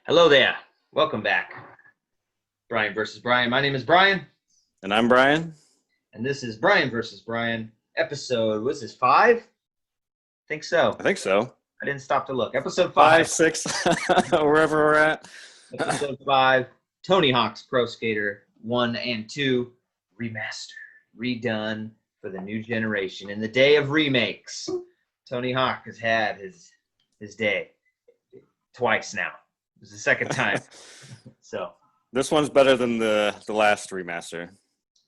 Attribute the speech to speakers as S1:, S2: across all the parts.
S1: Hello there. Welcome back. Bryan versus Bryan. My name is Bryan.
S2: And I'm Bryan.
S1: And this is Bryan versus Bryan. Episode, what's this, 5? I think so.
S2: I think so.
S1: I didn't stop to look. Episode 5.
S2: 5, 6, wherever we're at.
S1: Episode 5. Tony Hawk's Pro Skater 1 and 2 Remaster. Redone for the new generation. In the day of remakes, Tony Hawk has had his day twice now. This is the second time. So
S2: this one's better than the last remaster.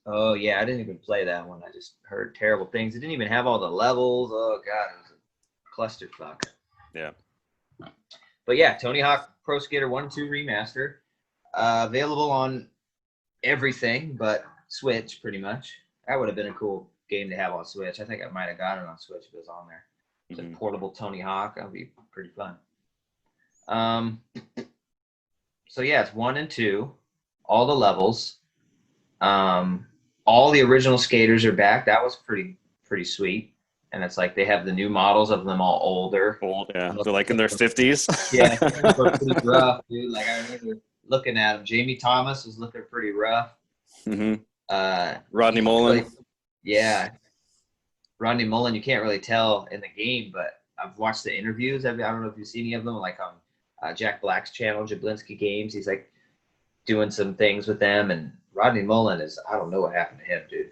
S1: Oh yeah, I didn't even play that one. I just heard terrible things. It didn't even have all the levels. Oh god, it was a clusterfuck.
S2: Yeah.
S1: But yeah, Tony Hawk Pro Skater 1 and 2 Remaster. Available on everything but Switch, pretty much. That would have been a cool game to have on Switch. I think I might have got it on Switch if it was on there. It's a portable Tony Hawk. That would be pretty fun. So yeah, it's 1 and 2, all the levels. All the original skaters are back. That was pretty sweet. And it's like they have the new models of them all older.
S2: Old, yeah. They're like in their 50s.
S1: Yeah, they're pretty rough, dude. Like I remember looking at them. Jamie Thomas was looking pretty rough.
S2: Rodney Mullen.
S1: Yeah. Rodney Mullen, you can't really tell in the game, but I've watched the interviews. I don't know if you've seen any of them, like on Jack Black's channel, Jablinski Games. He's like doing some things with them, and Rodney Mullen is, I don't know what happened to him, dude.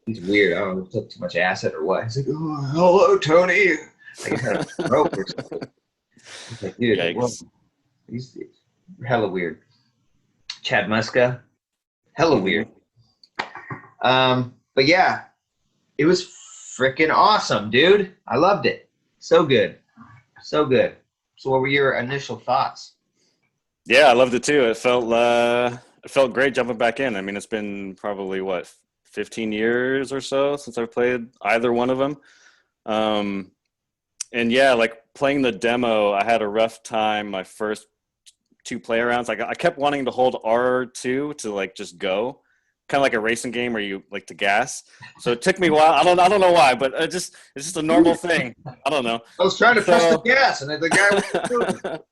S1: He's weird. I don't know if he took too much acid or what. He's like, oh, hello, Tony. Like he's had a stroke or something. He's like, dude, well, he's hella weird. Chad Muska, hella weird. But yeah, it was freaking awesome, dude. I loved it. So good. So good. So what were your initial thoughts?
S2: Yeah, I loved it too. It felt great jumping back in. I mean, it's been probably 15 years or so since I've played either one of them. And yeah, like playing the demo, I had a rough time my first 2 play arounds. Like I kept wanting to hold R2 to like just go. Kind of like a racing game where you like to gas. So it took me a while. I don't know why, but it's just a normal thing. I don't know.
S1: I was trying to press the gas, and the guy was doing it.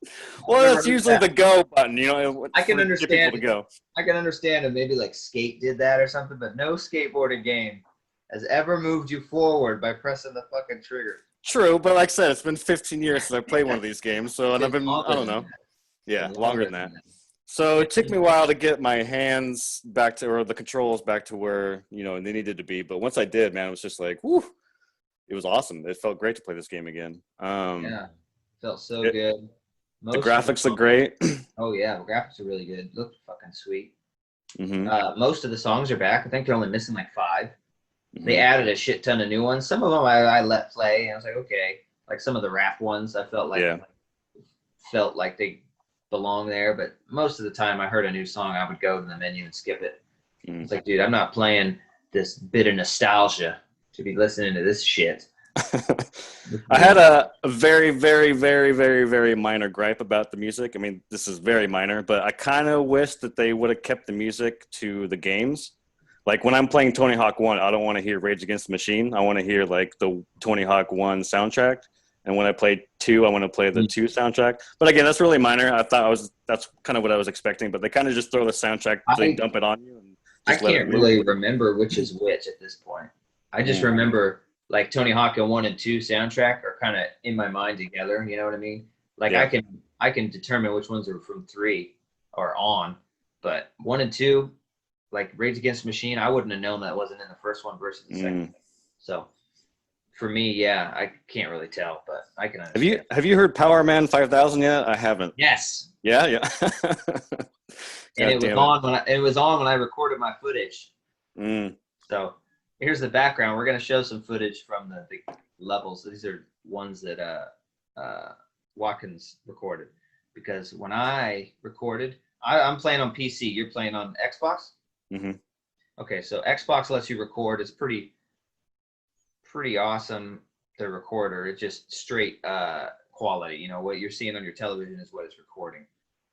S2: Well, it's usually the go button, you know.
S1: I can understand.
S2: To go.
S1: I can understand if maybe like Skate did that or something, but no skateboarding game has ever moved you forward by pressing the fucking trigger.
S2: True, but like I said, it's been 15 years since I played one of these games, so and I've been I don't know. Yeah, longer than that. So it took me a while to get my hands back to, or the controls back to where, you know, they needed to be. But once I did, man, it was just like, whoo, it was awesome. It felt great to play this game again.
S1: Yeah, felt so good.
S2: The graphics look great.
S1: Oh, yeah, the graphics are really good. Look fucking sweet. Most of the songs are back. I think they're only missing like 5. They added a shit ton of new ones. Some of them I let play, and I was like, okay. Like some of the rap ones, I felt like they belong there, but most of the time I heard a new song, I would go to the menu and skip it. It's like, dude, I'm not playing this bit of nostalgia to be listening to this shit.
S2: I had a very, very, very, very, very minor gripe about the music. I mean, this is very minor, but I kind of wish that they would have kept the music to the games. Like when I'm playing Tony Hawk 1, I don't want to hear Rage Against the Machine. I want to hear like the Tony Hawk 1 soundtrack. And when I played 2, I want to play the 2 soundtrack. But again, that's really minor. I thought that's kind of what I was expecting. But they kind of just throw the soundtrack, they dump it on you. And
S1: I can't really remember which is which at this point. I just remember like Tony Hawk 1 and 2 soundtrack are kind of in my mind together. You know what I mean? Like I can determine which ones are from 3 or on. But 1 and 2, like Rage Against the Machine, I wouldn't have known that wasn't in the first one versus the second. So. For me, yeah, I can't really tell, but I can understand.
S2: Have you heard Power Man 5000 yet? I haven't.
S1: Yes.
S2: Yeah.
S1: And it was on when I recorded my footage. So here's the background. We're gonna show some footage from the levels. These are ones that Watkins recorded, because when I recorded, I'm playing on PC. You're playing on Xbox. Okay, so Xbox lets you record. It's pretty awesome, the recorder. It's just straight quality. You know, what you're seeing on your television is what it's recording.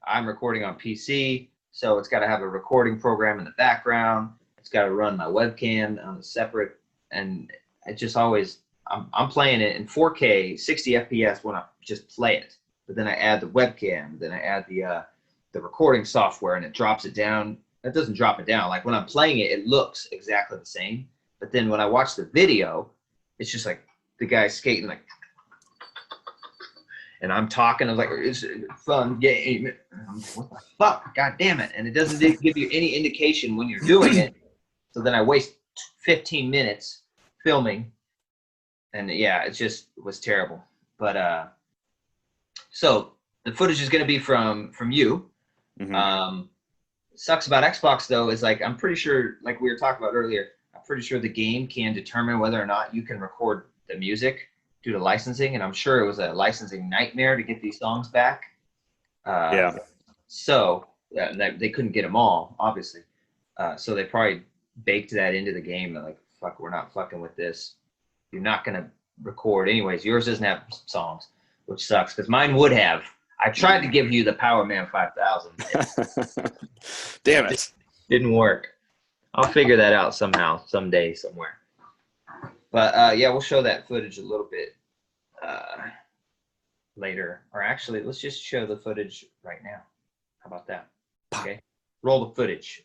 S1: I'm recording on PC, so it's got to have a recording program in the background. It's got to run my webcam on a separate, and it just always, I'm playing it in 4K, 60 FPS when I just play it. but then I add the webcam, then I add the recording software, and it drops it down. That doesn't drop it down. Like when I'm playing it, it looks exactly the same. But then when I watch the video, it's just like the guy skating like, and I'm talking, I'm like, it's a fun game. And I'm like, what the fuck? God damn it. And it doesn't give you any indication when you're doing it. So then I waste 15 minutes filming. And yeah, it just was terrible. But so the footage is going to be from you.
S2: Mm-hmm.
S1: Sucks about Xbox though is like, I'm pretty sure, like we were talking about earlier, I'm pretty sure the game can determine whether or not you can record the music due to licensing, and I'm sure it was a licensing nightmare to get these songs back.
S2: Yeah.
S1: So they couldn't get them all, obviously. So they probably baked that into the game. They're like, fuck, we're not fucking with this. You're not gonna record anyways. Yours doesn't have songs, which sucks because mine would have. I tried to give you the Power Man 5000.
S2: Damn it.
S1: Didn't work. I'll figure that out somehow, someday, somewhere. But yeah, we'll show that footage a little bit later. Or actually, let's just show the footage right now. How about that? Okay. Roll the footage.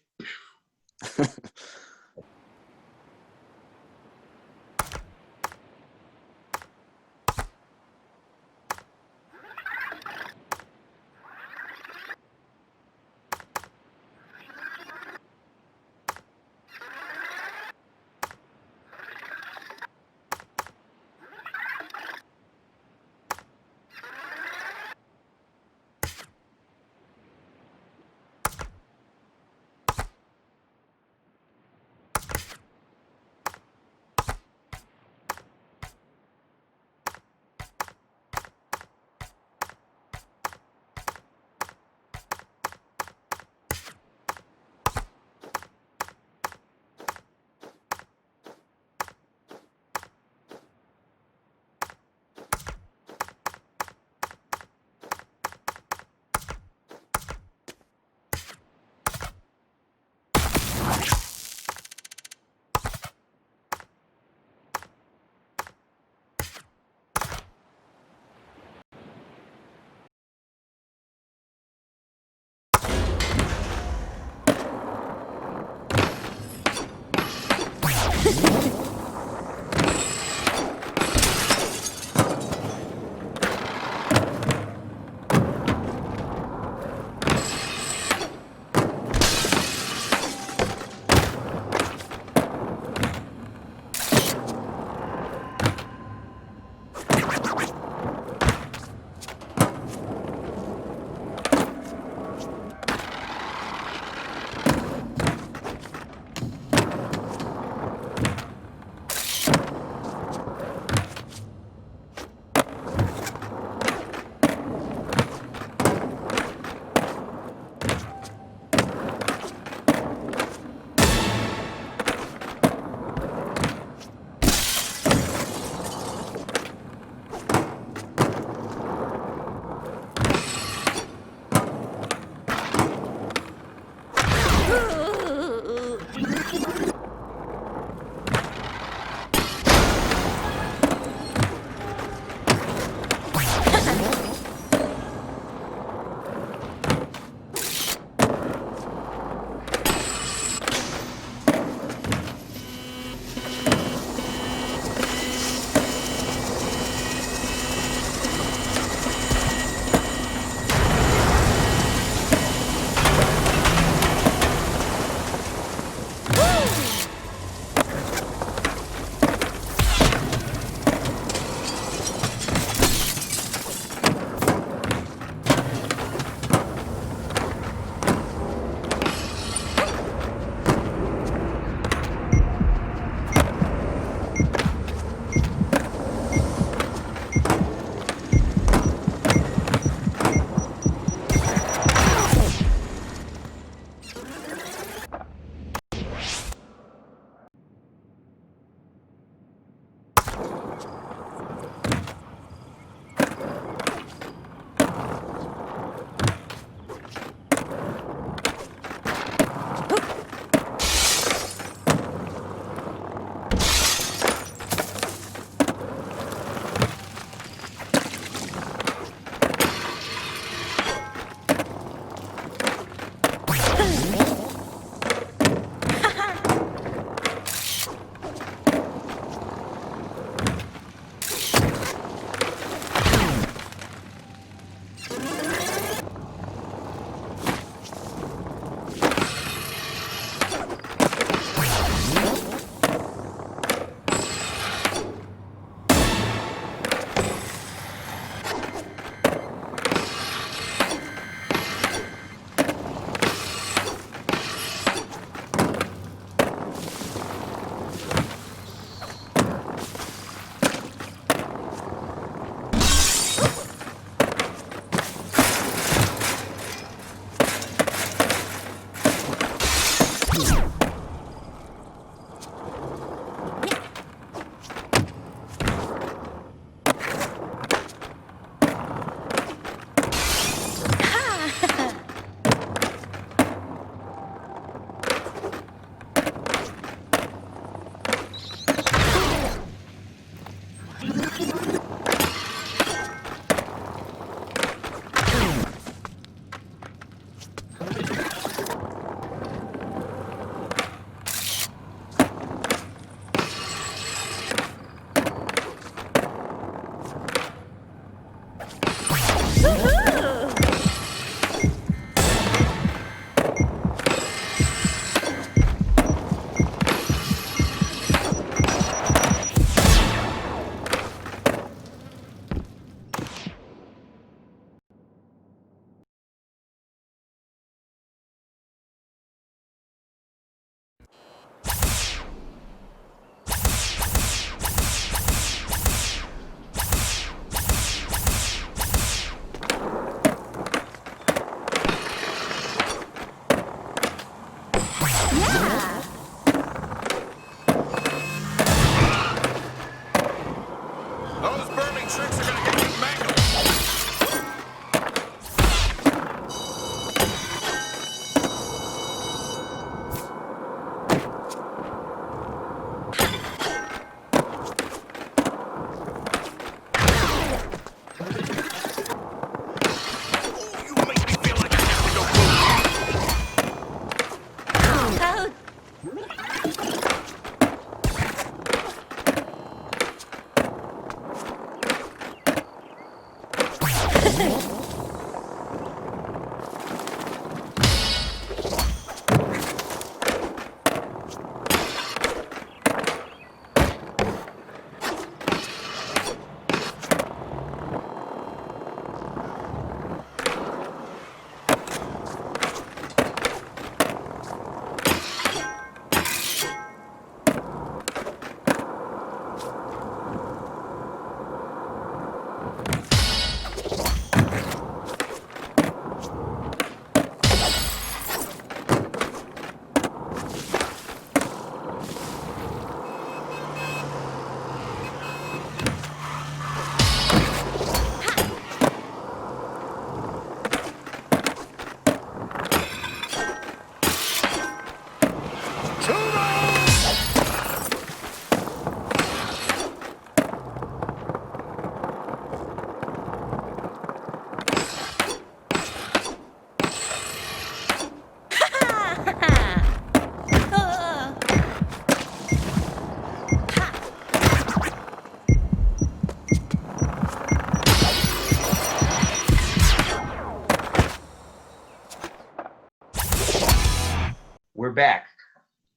S1: we're back.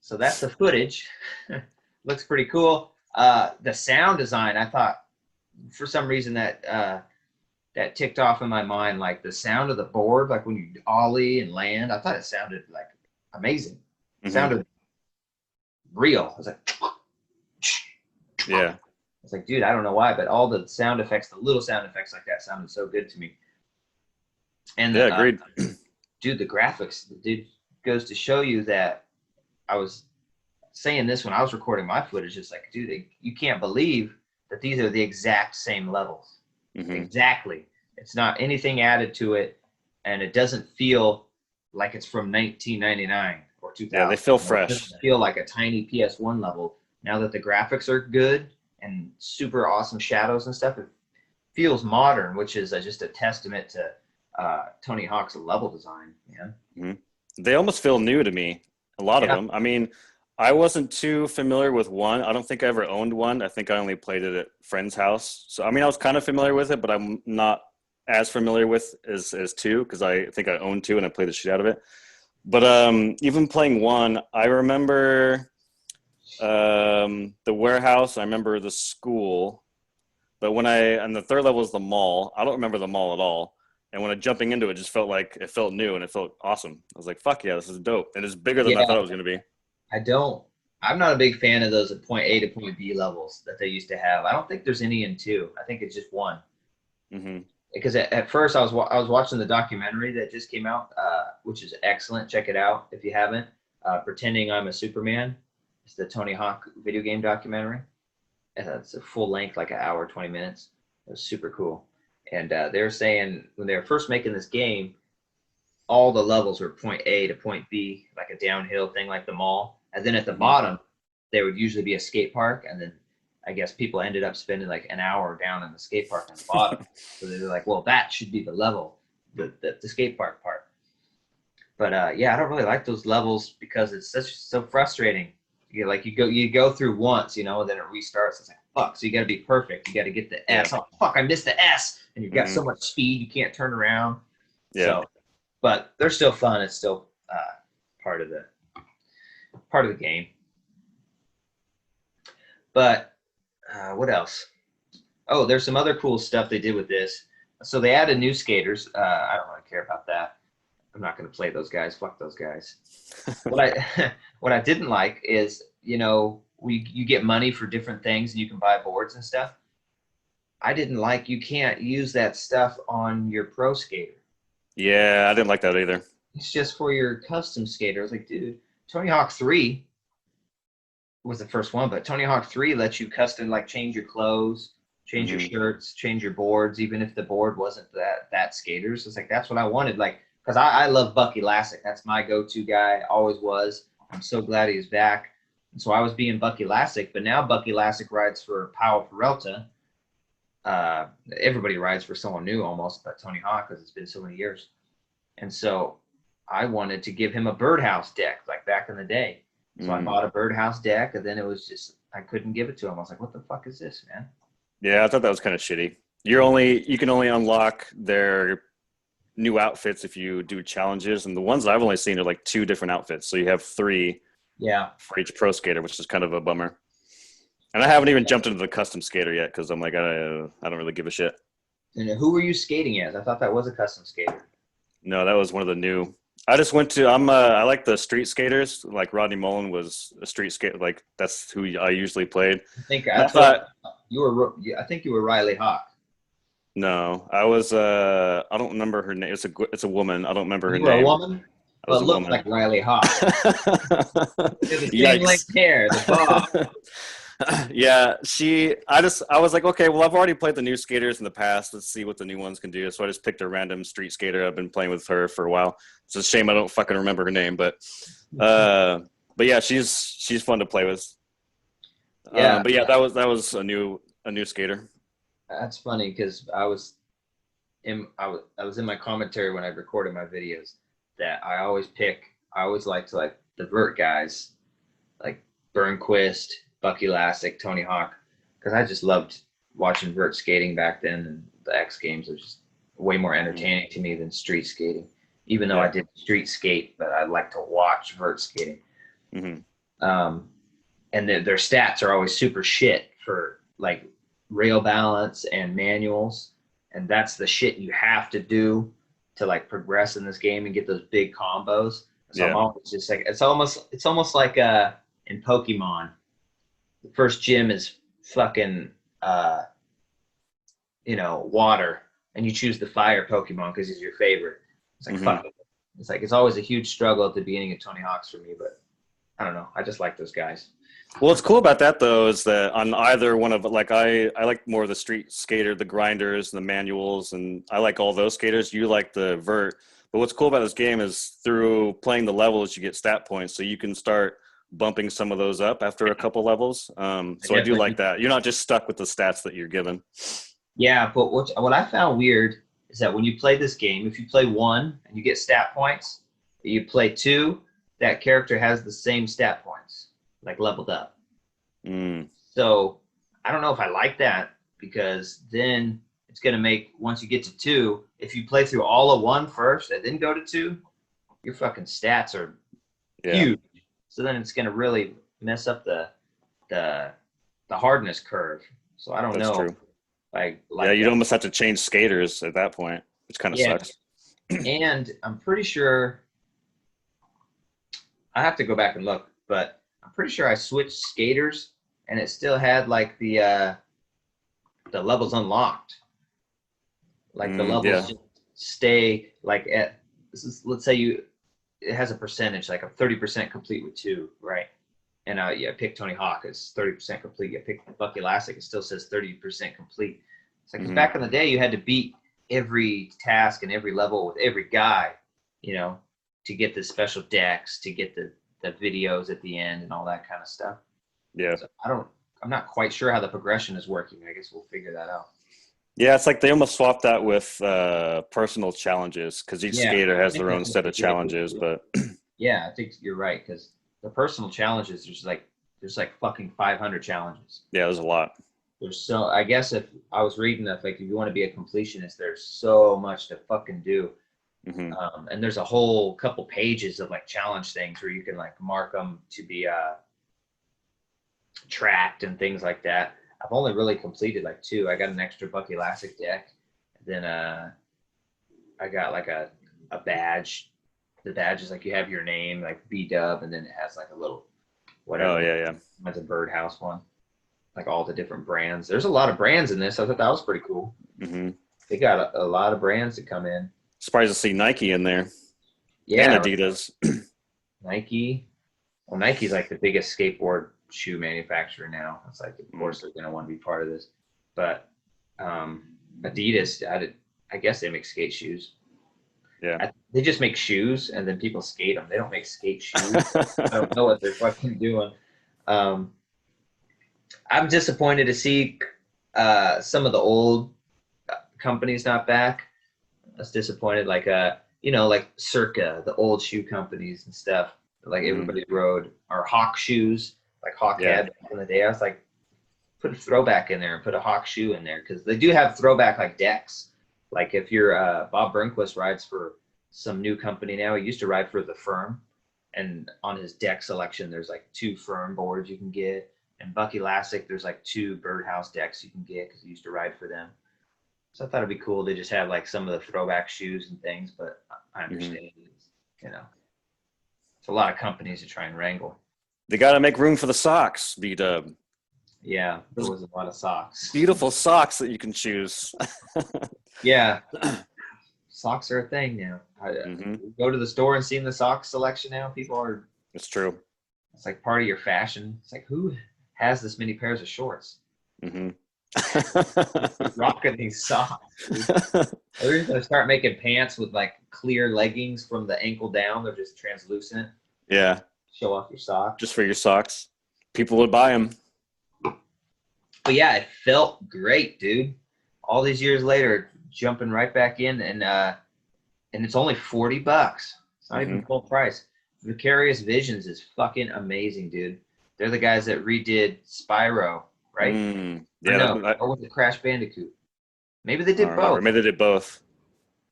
S1: So that's the footage. Looks pretty cool. The sound design, I thought, for some reason that ticked off in my mind, like the sound of the board, like when you ollie and land. I thought it sounded like amazing. It sounded real. I was like,
S2: yeah.
S1: It's like, dude, I don't know why, but all the sound effects, the little sound effects like that sounded so good to me. And
S2: yeah, agreed.
S1: Dude, the graphics, dude, goes to show you that I was saying this when I was recording my footage. It's like, dude, you can't believe that these are the exact same levels. Exactly. It's not anything added to it, and it doesn't feel like it's from 1999 or 2000.
S2: Yeah, they feel fresh.
S1: It doesn't feel like a tiny PS1 level. Now that the graphics are good and super awesome shadows and stuff, it feels modern, which is just a testament to Tony Hawk's level design, man.
S2: They almost feel new to me, a lot of them. I mean, I wasn't too familiar with one. I don't think I ever owned one. I think I only played it at friend's house. So, I mean, I was kind of familiar with it, but I'm not as familiar with as two, because I think I owned two and I played the shit out of it. But even playing one, I remember the warehouse. I remember the school. But and the third level is the mall. I don't remember the mall at all. And when jumping into it, just felt like it felt new and it felt awesome. I was like, fuck yeah, this is dope. And it's bigger than I thought it was going to be.
S1: I'm not a big fan of those point A to point B levels that they used to have. I don't think there's any in 2. I think it's just 1. Because at first I was watching the documentary that just came out, which is excellent. Check it out if you haven't. Pretending I'm a Superman. It's the Tony Hawk video game documentary. It's a full length, like an hour, 20 minutes. It was super cool. And they were saying when they were first making this game, all the levels were point A to point B, like a downhill thing like the mall. And then at the bottom, there would usually be a skate park. And then I guess people ended up spending like an hour down in the skate park on the bottom. So they were like, well, that should be the level, the skate park part. But yeah, I don't really like those levels because it's so frustrating. You go through once, and then it restarts. It's like, fuck. So you got to be perfect. You got to get the S. Oh, fuck, I missed the S. And you've got so much speed, you can't turn around.
S2: Yeah.
S1: So, but they're still fun. It's still part of the game. But what else? Oh, there's some other cool stuff they did with this. So they added new skaters. I don't really care about that. I'm not going to play those guys. Fuck those guys. What I didn't like is, you get money for different things and you can buy boards and stuff. I didn't like you can't use that stuff on your pro skater.
S2: Yeah, I didn't like that either.
S1: It's just for your custom skater. I was like, dude, Tony Hawk 3 was the first one, but Tony Hawk 3 lets you custom, like, change your clothes, change your shirts, change your boards, even if the board wasn't that skater's. It's like, that's what I wanted. Like, because I love Bucky Lassick. That's my go-to guy, always was. I'm so glad he's back. And so I was being Bucky Lassick, but now Bucky Lassick rides for Powell Peralta. Everybody rides for someone new almost, but Tony Hawk, because it's been so many years. And so I wanted to give him a birdhouse deck, like back in the day. So I bought a birdhouse deck, and then it was just, I couldn't give it to him. I was like, what the fuck is this, man?
S2: Yeah, I thought that was kind of shitty. You can only unlock their new outfits if you do challenges, and the ones I've only seen are like 2 different outfits. So you have 3 for each pro skater, which is kind of a bummer. And I haven't even jumped into the custom skater yet because I'm like, I don't really give a shit.
S1: And who were you skating as? I thought that was a custom skater.
S2: No, that was one of the new. I just went to. I like the street skaters. Like Rodney Mullen was a street skater. Like that's who I usually played.
S1: I thought you were Riley Hawk.
S2: No, I was. I don't remember her name. It's a woman. I don't remember her name.
S1: You were a woman.
S2: Well,
S1: it looked like Riley Hawk. The same length hair, the bob.
S2: Yeah, I was like, okay, well, I've already played the new skaters in the past. Let's see what the new ones can do. So I just picked a random street skater. I've been playing with her for a while. It's a shame I don't fucking remember her name, but yeah, she's fun to play with. Yeah, but yeah, that was a new skater.
S1: That's funny because I was in my commentary when I recorded my videos that I always like to like the vert guys like Burnquist, Bucky Lassick, Tony Hawk, because I just loved watching vert skating back then, and the X Games was just way more entertaining to me than street skating. even though I
S2: Yeah.
S1: did street skate, but I like to watch vert skating. And their stats are always super shit for like rail balance and manuals, and that's the shit you have to do to like progress in this game and get those big combos. So I'm always just like it's almost like in Pokemon, the first gym is fucking water, and you choose the fire Pokemon because he's your favorite. It's like fuck. It's like it's always a huge struggle at the beginning of Tony Hawk's for me, but I don't know. I just like those guys.
S2: Well, what's cool about that though is that on either one of like I like more of the street skater, the grinders, the manuals, and I like all those skaters. You like the vert. But what's cool about this game is through playing the levels, you get stat points, so you can start bumping some of those up after a couple levels. So I do like that. You're not just stuck with the stats that you're given.
S1: Yeah, but what I found weird is that when you play this game, if you play 1 and you get stat points, you play 2, that character has the same stat points, like leveled up. So I don't know if I like that, because then it's going to make, once you get to 2, if you play through all of 1 first and then go to 2, your fucking stats are huge. So then it's going to really mess up the hardness curve. So I don't know.
S2: True.
S1: Like
S2: you'd almost have to change skaters at that point, which kind of sucks.
S1: And I'm pretty sure I have to go back and look, but I'm pretty sure I switched skaters and it still had like the levels unlocked. Like the levels just stay like at let's say it has a percentage, like a 30% complete with 2, right? And pick Tony Hawk, it's 30% complete. You pick Bucky Elastic, it still says 30% complete. It's like 'cause back in the day, you had to beat every task and every level with every guy, to get the special decks, to get the videos at the end and all that kind of stuff.
S2: Yeah.
S1: So I'm not quite sure how the progression is working. I guess we'll figure that out.
S2: Yeah, it's like they almost swapped that with personal challenges, because each skater has their own set of challenges. But
S1: yeah, I think you're right, because the personal challenges, there's like fucking 500 challenges.
S2: Yeah, there's a lot.
S1: I guess if I was reading that, like if you want to be a completionist, there's so much to fucking do. And there's a whole couple pages of like challenge things where you can like mark them to be tracked and things like that. I've only really completed like 2. I got an extra Bucky Elastic deck. Then I got like a badge. The badge is like you have your name, like B-Dub, and then it has like a little whatever.
S2: Oh, yeah.
S1: That's a birdhouse one. Like all the different brands. There's a lot of brands in this. I thought that was pretty cool. They got a lot of brands that come in.
S2: Surprised to see Nike in there.
S1: Yeah.
S2: And Adidas.
S1: Nike. Well, Nike's like the biggest skateboard shoe manufacturer now. It's like, of course, they're going to want to be part of this. But Adidas, I guess they make skate shoes.
S2: Yeah.
S1: They just make shoes and then people skate them. They don't make skate shoes. I don't know what they're fucking doing. I'm disappointed to see some of the old companies not back. I was disappointed, like like Circa, the old shoe companies and stuff. Like everybody rode, or Hawk shoes, like Hawk had back in the day. I was like, put a throwback in there and put a Hawk shoe in there, because they do have throwback like decks. Like if you're Bob Burnquist rides for some new company now. He used to ride for the Firm, and on his deck selection, there's like 2 Firm boards you can get. And Bucky Elastic, there's like 2 Birdhouse decks you can get because he used to ride for them. So I thought it'd be cool to just have like some of the throwback shoes and things, but I understand, it's a lot of companies to try and wrangle.
S2: They got to make room for the socks, B-Dub.
S1: Yeah, there was a lot of socks.
S2: Beautiful socks that you can choose.
S1: Yeah, socks are a thing now. Go to the store and see the sock selection now. People are.
S2: It's true.
S1: It's like part of your fashion. It's like, who has this many pairs of shorts? Rocking these socks. They're going to start making pants with like clear leggings from the ankle down. They're just translucent.
S2: Yeah.
S1: Show off your socks.
S2: Just for your socks. People would buy them.
S1: But yeah, it felt great, dude. All these years later, jumping right back in, and it's only $40. It's not even full price. Vicarious Visions is fucking amazing, dude. They're the guys that redid Spyro, right?
S2: Yeah.
S1: Or was it Crash Bandicoot? Maybe they did both.
S2: Maybe they did both.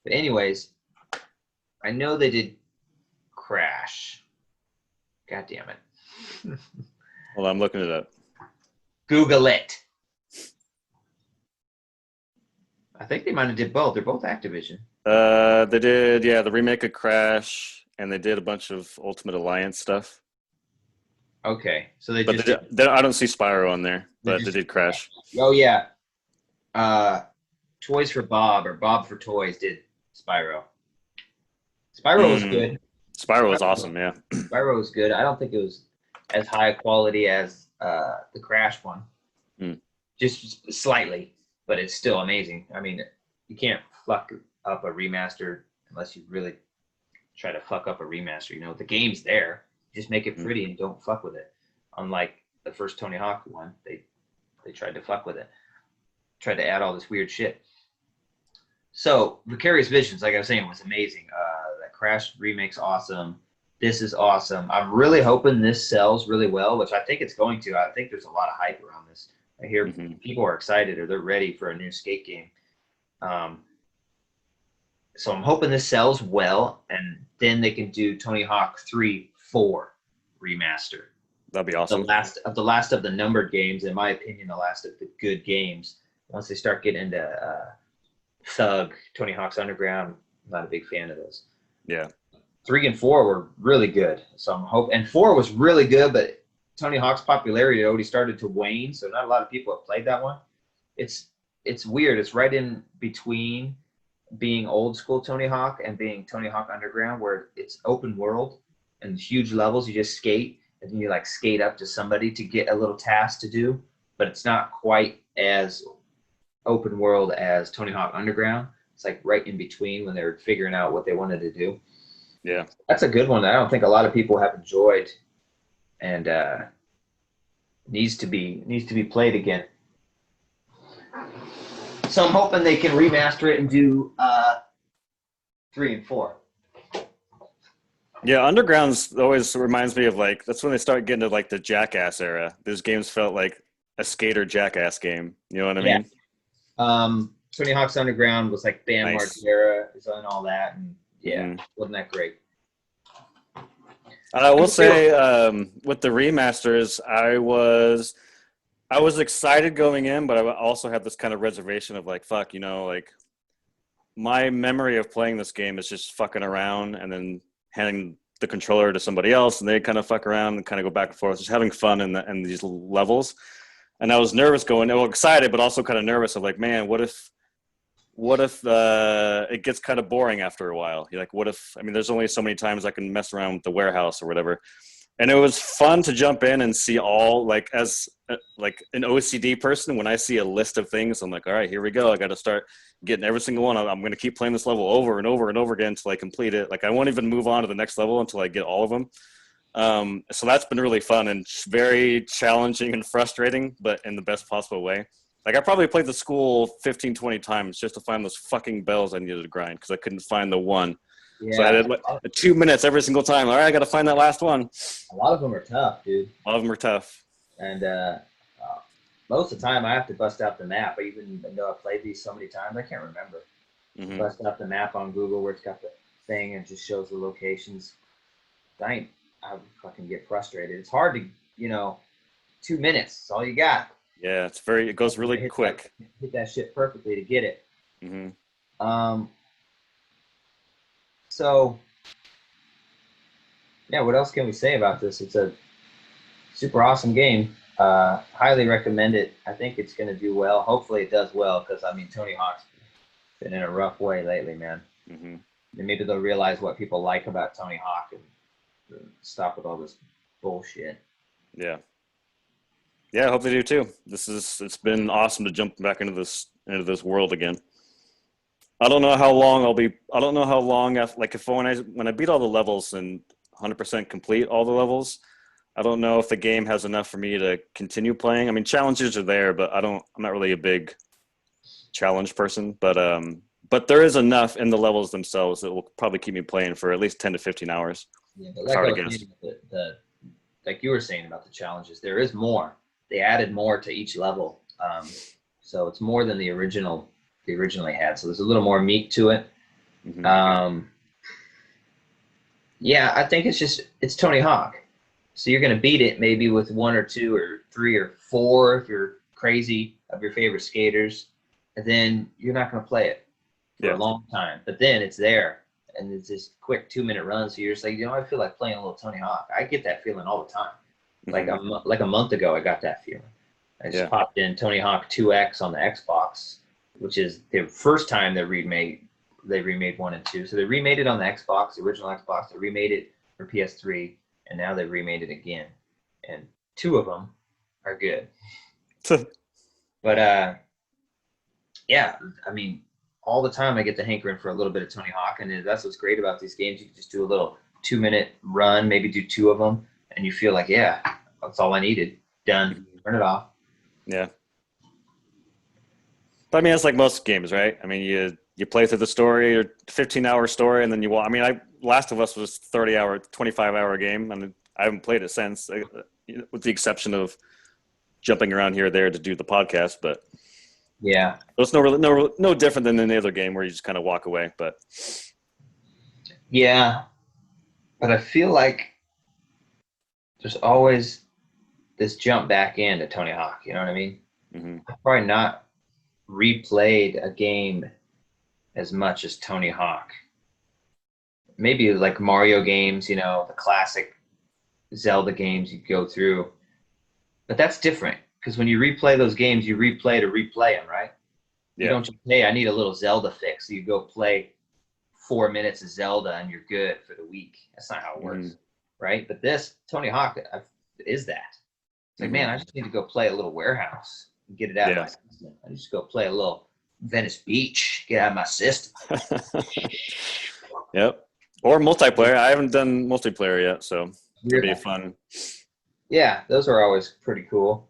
S1: But anyways, I know they did Crash. God damn it.
S2: Well, I'm looking it up.
S1: Google it. I think they might have did both. They're both Activision.
S2: They did, the remake of Crash, and they did a bunch of Ultimate Alliance stuff.
S1: Okay, so they
S2: But
S1: just
S2: I don't see Spyro on there, but they did Crash.
S1: Oh yeah, Toys for Bob or Bob for Toys did Spyro. Spyro was good.
S2: Spyro was awesome, yeah.
S1: Spyro was good. I don't think it was as high quality as the Crash one, just slightly, but it's still amazing. I mean, you can't fuck up a remaster unless you really try to fuck up a remaster. You know, the game's there. Just make it pretty and don't fuck with it. Unlike the first Tony Hawk one, they tried to fuck with it. Tried to add all this weird shit. So Vicarious Visions, like I was saying, was amazing. That Crash remake's awesome. This is awesome. I'm really hoping this sells really well, which I think it's going to. I think there's a lot of hype around this. I hear people are excited or they're ready for a new skate game. So I'm hoping this sells well, and then they can do Tony Hawk 3, 4 remaster.
S2: That'd be awesome.
S1: The last of the numbered games, in my opinion, the last of the good games. Once they start getting into Thug, Tony Hawk's Underground, I'm not a big fan of those.
S2: Yeah.
S1: 3 and 4 were really good. So I'm hoping, and 4 was really good, but Tony Hawk's popularity already started to wane, so not a lot of people have played that one. It's weird. It's right in between being old school Tony Hawk and being Tony Hawk Underground, where it's open world and huge levels. You just skate, and then you like skate up to somebody to get a little task to do, but it's not quite as open world as Tony Hawk Underground. It's like right in between when they're figuring out what they wanted to do.
S2: Yeah,
S1: that's a good one that I don't think a lot of people have enjoyed, and needs to be played again. So I'm hoping they can remaster it and do 3 and 4.
S2: Yeah, Underground's always reminds me of like, that's when they start getting to like the Jackass era. Those games felt like a skater Jackass game. You know what I mean?
S1: Tony Hawk's Underground was like Bam Margera is on all that, and wasn't that great?
S2: I will say with the remasters, I was excited going in, but I also had this kind of reservation of like, fuck, you know, like my memory of playing this game is just fucking around and then handing the controller to somebody else, and they kind of fuck around and kind of go back and forth, just having fun in these levels. And I was nervous going, well, excited, but also kind of nervous of like, man, what if it gets kind of boring after a while? You're like, what if, I mean, there's only so many times I can mess around with the warehouse or whatever. And it was fun to jump in and see all, like, as like an OCD person, when I see a list of things, I'm like, all right, here we go. I got to start getting every single one. I'm going to keep playing this level over and over and over again until I complete it. Like, I won't even move on to the next level until I get all of them. So that's been really fun and very challenging and frustrating, but in the best possible way. Like, I probably played the school 15, 20 times just to find those fucking bells I needed to grind because I couldn't find the one. Yeah. So I had like 2 minutes every single time. All right, I got to find that last one.
S1: A lot of them are tough, dude.
S2: A lot of them are tough.
S1: And most of the time I have to bust out the map. Even though I've played these so many times, I can't remember. Bust out the map on Google where it's got the thing and just shows the locations. I would fucking get frustrated. It's hard to, 2 minutes. That's all you got.
S2: Yeah, it goes really quick.
S1: Hit that shit perfectly to get it. So, yeah, what else can we say about this? It's a super awesome game. Highly recommend it. I think it's going to do well. Hopefully it does well because, I mean, Tony Hawk's been in a rough way lately, man. And maybe they'll realize what people like about Tony Hawk and stop with all this bullshit. Yeah.
S2: Yeah, I hope they do too. It's been awesome to jump back into this world again. I don't know how long when I beat all the levels and 100% complete all the levels, I don't know if the game has enough for me to continue playing. I mean, challenges are there, but I'm not really a big challenge person, but there is enough in the levels themselves that will probably keep me playing for at least 10 to 15 hours.
S1: Yeah, but like you were saying about the challenges, there is more. They added more to each level. So it's more than they originally had. So there's a little more meat to it. Yeah, I think it's Tony Hawk. So you're gonna beat it maybe with one or two or three or four if you're crazy of your favorite skaters, and then you're not gonna play it for a
S2: Yeah.
S1: long time. But then it's there, and it's this quick 2 minute run. So you're just like, I feel like playing a little Tony Hawk. I get that feeling all the time.
S2: Hmm.
S1: Like a month ago, I got that feeling. I just
S2: Yeah.
S1: popped in Tony Hawk 2X on the Xbox, which is the first time they remade 1 and 2. So they remade it on the Xbox, the original Xbox. They remade it for PS3, and now they remade it again. And two of them are good. But yeah, I mean, all the time I get the hankering for a little bit of Tony Hawk, and that's what's great about these games. You can just do a little 2 minute run, maybe do two of them, and you feel like, yeah, that's all I needed. Done. Turn it off.
S2: Yeah. But I mean, it's like most games, right? I mean, you play through the story or 15-hour story, and then you walk. I mean, Last of Us was 30-hour, 25-hour game, and I haven't played it since, with the exception of jumping around here or there to do the podcast. But
S1: Yeah.
S2: it's no different than any other game where you just kind of walk away. But
S1: Yeah. But I feel like there's always this jump back into Tony Hawk. You know what I mean?
S2: mm-hmm.
S1: I've probably not replayed a game as much as Tony Hawk. Maybe like Mario games, the classic Zelda games you go through. But that's different because when you replay those games, you replay to replay them, right? You
S2: Yeah.
S1: don't just, hey, I need a little Zelda fix. So you go play 4 minutes of Zelda and you're good for the week. That's not how it works, right? But this Tony Hawk is that. It's like, man, I just need to go play a little warehouse and get it out of my system. I just go play a little Venice Beach, get out of my system.
S2: Yep. Or multiplayer. I haven't done multiplayer yet, so it'll be fun.
S1: Yeah, those are always pretty cool.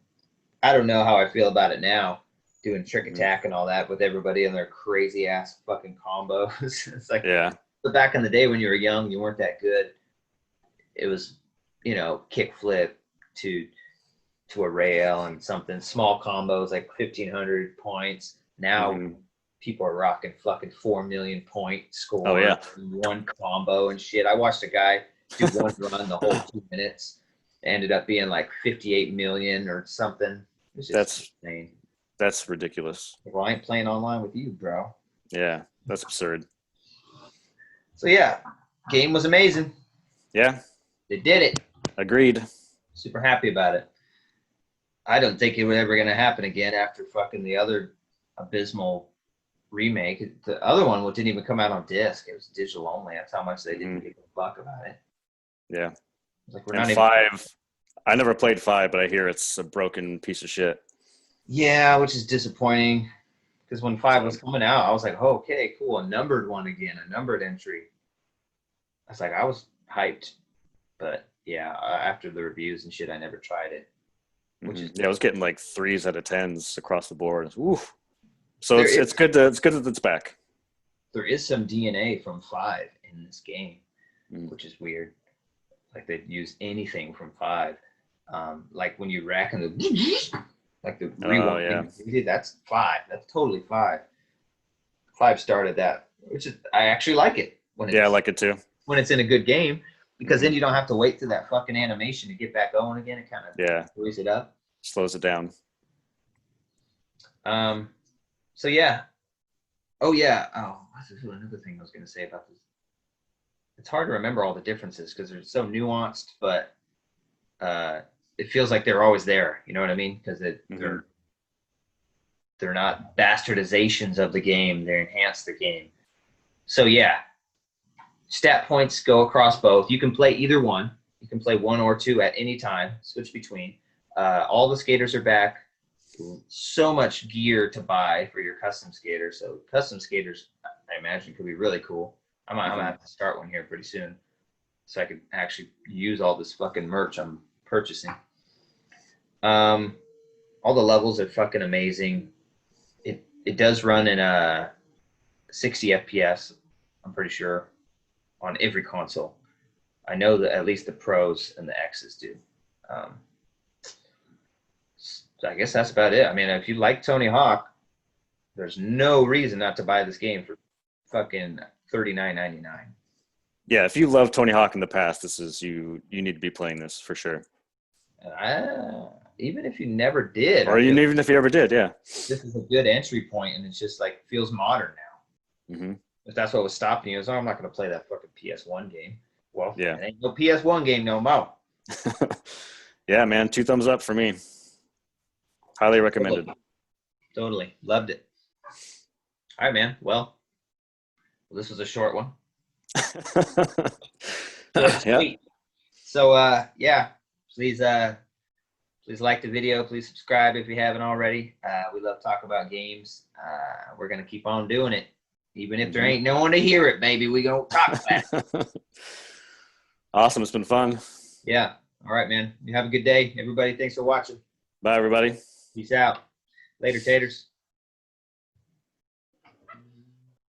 S1: I don't know how I feel about it now, doing trick attack and all that with everybody and their crazy ass fucking combos. It's like,
S2: yeah.
S1: But back in the day when you were young, you weren't that good. It was, kick flip to a rail and something small combos like 1,500 points. Now people are rocking fucking 4 million point score.
S2: Oh yeah.
S1: One combo and shit. I watched a guy do one run the whole 2 minutes. Ended up being like 58 million or something.
S2: That's
S1: insane.
S2: That's ridiculous.
S1: Well, I ain't playing online with you, bro.
S2: Yeah, that's absurd.
S1: So yeah, game was amazing.
S2: Yeah.
S1: They did it.
S2: Agreed.
S1: Super happy about it. I don't think it was ever going to happen again after fucking the other abysmal remake. The other one didn't even come out on disc. It was digital only. That's how much they didn't give a fuck about it.
S2: Yeah.
S1: Like
S2: and 5, I never played 5, but I hear it's a broken piece of shit.
S1: Yeah, which is disappointing. Because when 5 was coming out, I was like, oh, okay, cool. A numbered one again, a numbered entry. I was like, I was hyped. But yeah, after the reviews and shit, I never tried it.
S2: Which is I was getting like 3s out of 10s across the board. Oof. So it's good that it's back. There
S1: is some DNA from 5 in this game, which is weird. Like they'd use anything from 5. Like when you rack and like the rewind, that's 5. That's totally 5. 5 started that, which is I actually like it when
S2: I like it too.
S1: When it's in a good game, because then you don't have to wait through that fucking animation to get back going again. It kind of hurries it up,
S2: slows it down.
S1: So yeah. Oh yeah. Oh, what's another thing I was going to say about this? It's hard to remember all the differences because they're so nuanced, but it feels like they're always there. You know what I mean? Because they're not bastardizations of the game. They enhance the game. So yeah, stat points go across both. You can play either one. You can play 1 or 2 at any time. Switch between. All the skaters are back. So much gear to buy for your custom skaters. So custom skaters, I imagine, could be really cool. I'm gonna have to start one here pretty soon, so I could actually use all this fucking merch I'm purchasing. All the levels are fucking amazing. It does run in 60 FPS. I'm pretty sure on every console. I know that at least the Pros and the X's do. So I guess that's about it. I mean, if you like Tony Hawk, there's no reason not to buy this game for fucking $39.99.
S2: Yeah, if you love Tony Hawk in the past, this is you need to be playing this for sure.
S1: Even if you never did,
S2: Or even if you ever did, yeah.
S1: this is a good entry point, and it's just like feels modern now.
S2: Mm-hmm.
S1: If that's what was stopping you, is I'm not going to play that fucking PS1 game. Well,
S2: Yeah.
S1: it ain't no PS1 game no more.
S2: Yeah, man, 2 thumbs up for me. Highly recommended.
S1: Totally. Loved it. All right, man. Well, this was a short one.
S2: Yeah.
S1: So, yeah, please like the video. Please subscribe if you haven't already. We love talking about games. We're going to keep on doing it. Even if there ain't no one to hear it, baby, we going to talk about it.
S2: Awesome. It's been fun.
S1: Yeah. All right, man. You have a good day. Everybody, thanks for watching.
S2: Bye, everybody.
S1: Peace out. Later, taters.